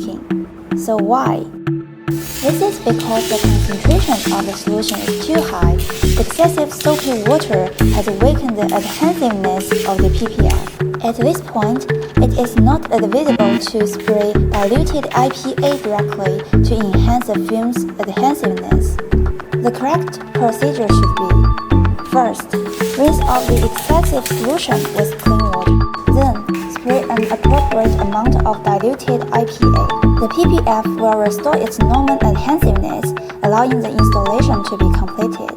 leaking. So why? This is because the concentration of the solution is too high. Excessive soapy water has weakened the adhesiveness of the PPF. At this point, it is not advisable to spray diluted IPA directly to enhance the film's adhesiveness. The correct procedure should be: first, rinse off the excessive solution with clean water. Then, spray an appropriate amount of diluted IPA. The PPF will restore its normal adhesiveness, allowing the installation to be completed.